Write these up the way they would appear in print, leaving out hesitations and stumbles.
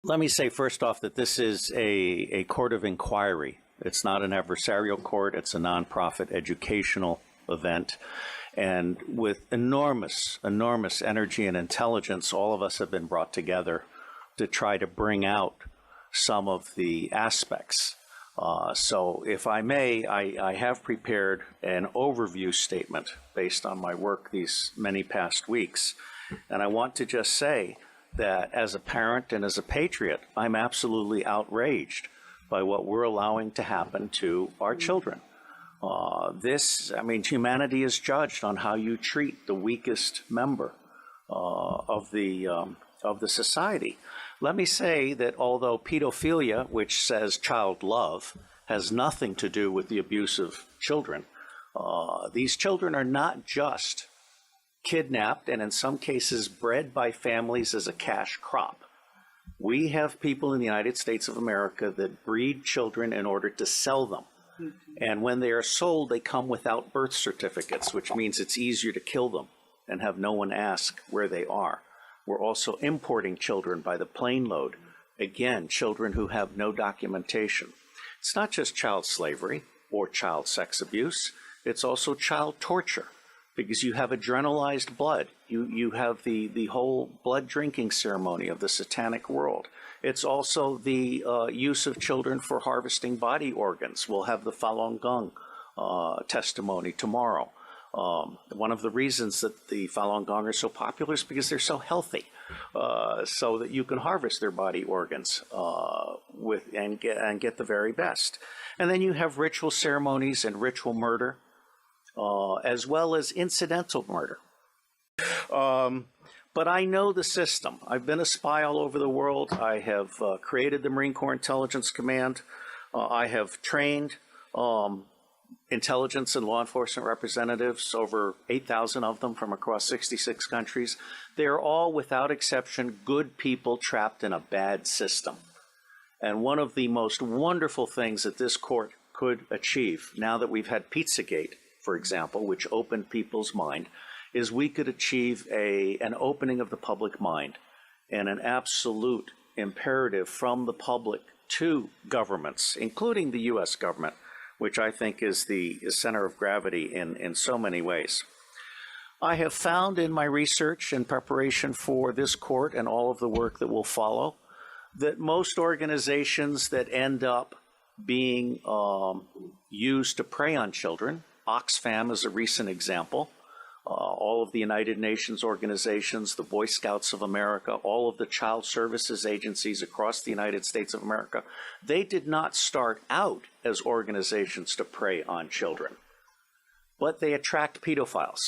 Let me say first off that this is a court of inquiry. It's not an adversarial court. It's a nonprofit educational event. And with enormous energy and intelligence, all of us have been brought together to try to bring out some of the aspects. So if I may, I have prepared an overview statement based on my work these many past weeks. And I want to just say that as a parent and as a patriot, I'm absolutely outraged by what we're allowing to happen to our children. Humanity is judged on how you treat the weakest member of the society. Let me say that although pedophilia, which says child love, has nothing to do with the abuse of children, these children are not just kidnapped and in some cases bred by families as a cash crop. We have people in the United States of America that breed children in order to sell them. And when they are sold, they come without birth certificates, which means it's easier to kill them and have no one ask where they are. We're also importing children by the plane load. Again, children who have no documentation. It's not just child slavery or child sex abuse. It's also child torture because you have adrenalized blood. You have the whole blood drinking ceremony of the satanic world. It's also the use of children for harvesting body organs. We'll have the Falun Gong testimony tomorrow. One of the reasons that the Falun Gong are so popular is because they're so healthy, so that you can harvest their body organs and get the very best. And then you have ritual ceremonies and ritual murder, as well as incidental murder. But I know the system. I've been a spy all over the world. I have created the Marine Corps Intelligence Command. I have trained intelligence and law enforcement representatives, over 8,000 of them from across 66 countries. They're all, without exception, good people trapped in a bad system. And one of the most wonderful things that this court could achieve, now that we've had Pizzagate, for example, which opened people's mind, is we could achieve an opening of the public mind and an absolute imperative from the public to governments, including the U.S. government, which I think is the center of gravity in so many ways. I have found in my research and preparation for this court and all of the work that will follow that most organizations that end up being used to prey on children, Oxfam is a recent example, all of the United Nations organizations, the Boy Scouts of America, all of the child services agencies across the United States of America, they did not start out as organizations to prey on children, but they attract pedophiles.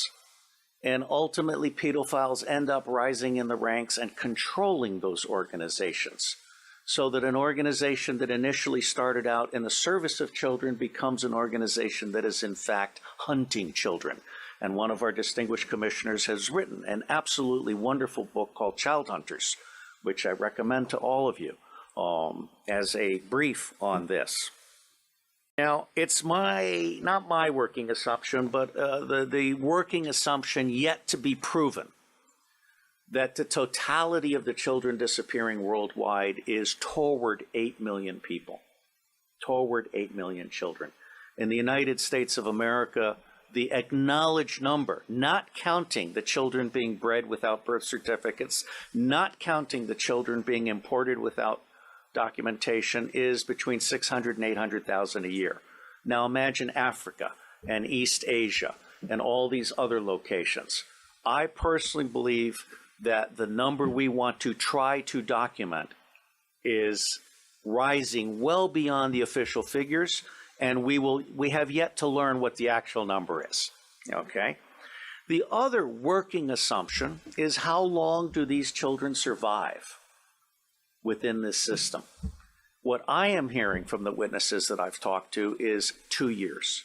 And ultimately, pedophiles end up rising in the ranks and controlling those organizations, so that an organization that initially started out in the service of children becomes an organization that is in fact hunting children. And one of our distinguished commissioners has written an absolutely wonderful book called Child Hunters, which I recommend to all of you as a brief on this. Now, it's not my working assumption, but the working assumption yet to be proven that the totality of the children disappearing worldwide is toward 8 million people, toward 8 million children. In the United States of America, the acknowledged number, not counting the children being bred without birth certificates, not counting the children being imported without documentation, is between 600 and 800,000 a year. Now imagine Africa and East Asia and all these other locations. I personally believe that the number we want to try to document is rising well beyond the official figures, and we have yet to learn what the actual number is, okay? The other working assumption is how long do these children survive within this system? What I am hearing from the witnesses that I've talked to is 2 years.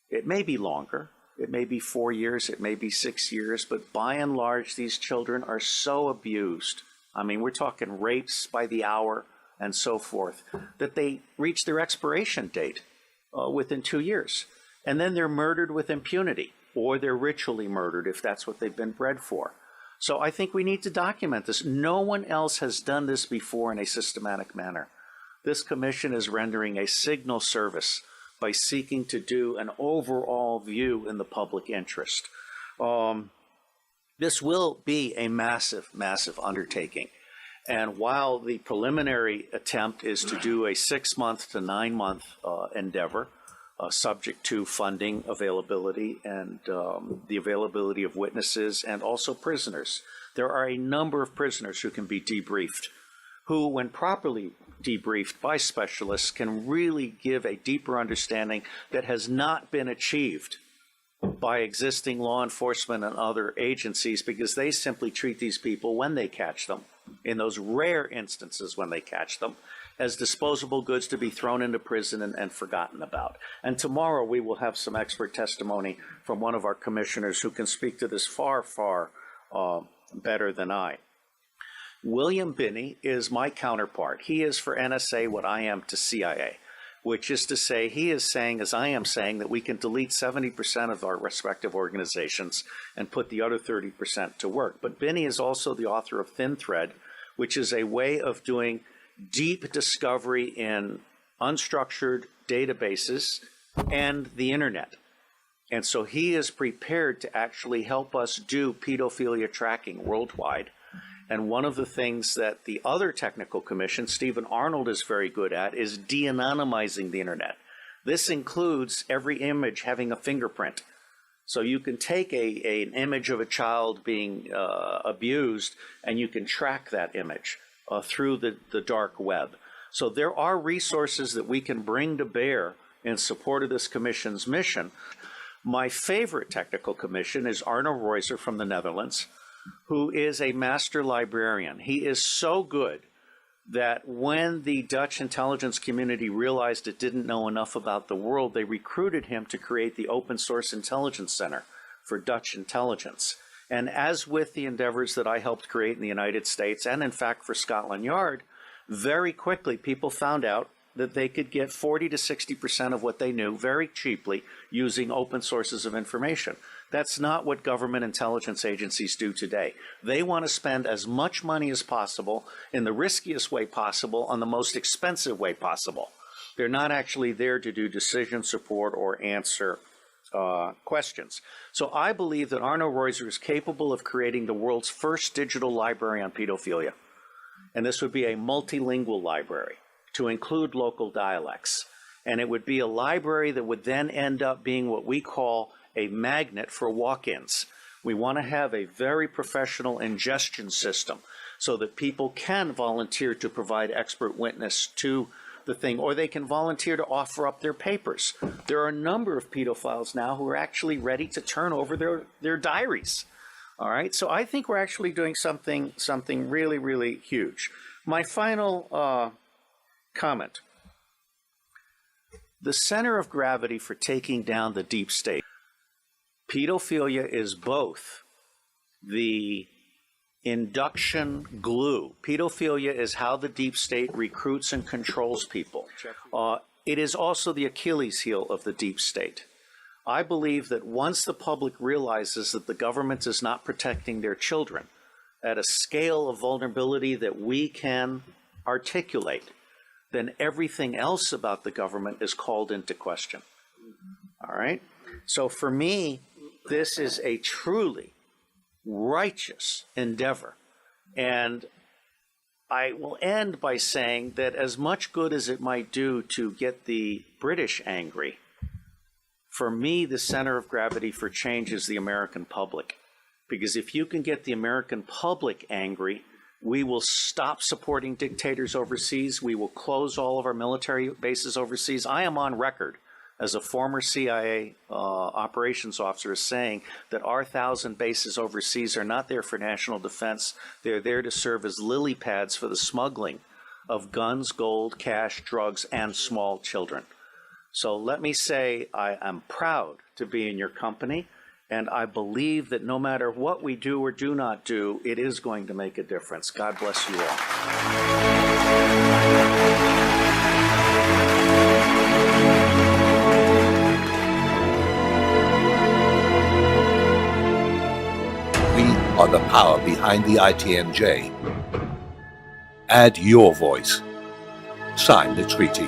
It may be longer. It may be 4 years, it may be 6 years, but by and large, these children are so abused. I mean, we're talking rapes by the hour and so forth, that they reach their expiration date within 2 years. And then they're murdered with impunity, or they're ritually murdered if that's what they've been bred for. So I think we need to document this. No one else has done this before in a systematic manner. This commission is rendering a signal service by seeking to do an overall view in the public interest. This will be a massive, massive undertaking. And while the preliminary attempt is to do a 6-month to 9-month endeavor, subject to funding availability and the availability of witnesses and also prisoners, there are a number of prisoners who can be debriefed, who, when properly debriefed by specialists, can really give a deeper understanding that has not been achieved by existing law enforcement and other agencies, because they simply treat these people when they catch them, in those rare instances when they catch them, as disposable goods to be thrown into prison and forgotten about. And tomorrow we will have some expert testimony from one of our commissioners who can speak to this far, far better than I. William Binney is my counterpart. He is for NSA what I am to CIA, which is to say, he is saying, as I am saying, that we can delete 70% of our respective organizations and put the other 30% to work. But Binney is also the author of Thin Thread, which is a way of doing deep discovery in unstructured databases and the internet. And so he is prepared to actually help us do pedophilia tracking worldwide. And one of the things that the other technical commission, Stephen Arnold, is very good at is de-anonymizing the internet. This includes every image having a fingerprint. So you can take an image of a child being abused, and you can track that image through the dark web. So there are resources that we can bring to bear in support of this commission's mission. My favorite technical commission is Arno Reuser from the Netherlands, who is a master librarian. He is so good that when the Dutch intelligence community realized it didn't know enough about the world, they recruited him to create the Open Source Intelligence Center for Dutch intelligence. And as with the endeavors that I helped create in the United States, and in fact for Scotland Yard, very quickly people found out that they could get 40 to 60% of what they knew very cheaply using open sources of information. That's not what government intelligence agencies do today. They want to spend as much money as possible in the riskiest way possible on the most expensive way possible. They're not actually there to do decision support or answer questions. So I believe that Arno Reuser is capable of creating the world's first digital library on pedophilia. And this would be a multilingual library to include local dialects. And it would be a library that would then end up being what we call a magnet for walk-ins. We want to have a very professional ingestion system so that people can volunteer to provide expert witness to the thing, or they can volunteer to offer up their papers. There are a number of pedophiles now who are actually ready to turn over their diaries. All right, so I think we're actually doing something really, really huge. My final comment. The center of gravity for taking down the deep state. Pedophilia is both the induction glue. Pedophilia is how the deep state recruits and controls people. It is also the Achilles heel of the deep state. I believe that once the public realizes that the government is not protecting their children at a scale of vulnerability that we can articulate, then everything else about the government is called into question. All right? So for me, this is a truly righteous endeavor. And I will end by saying that as much good as it might do to get the British angry, for me, the center of gravity for change is the American public. Because if you can get the American public angry, we will stop supporting dictators overseas. We will close all of our military bases overseas. I am on record as a former CIA operations officer as saying that our 1,000 bases overseas are not there for national defense. They're there to serve as lily pads for the smuggling of guns, gold, cash, drugs, and small children. So let me say I am proud to be in your company. And I believe that no matter what we do or do not do, it is going to make a difference. God bless you all. We are the power behind the ITNJ. Add your voice. Sign the treaty.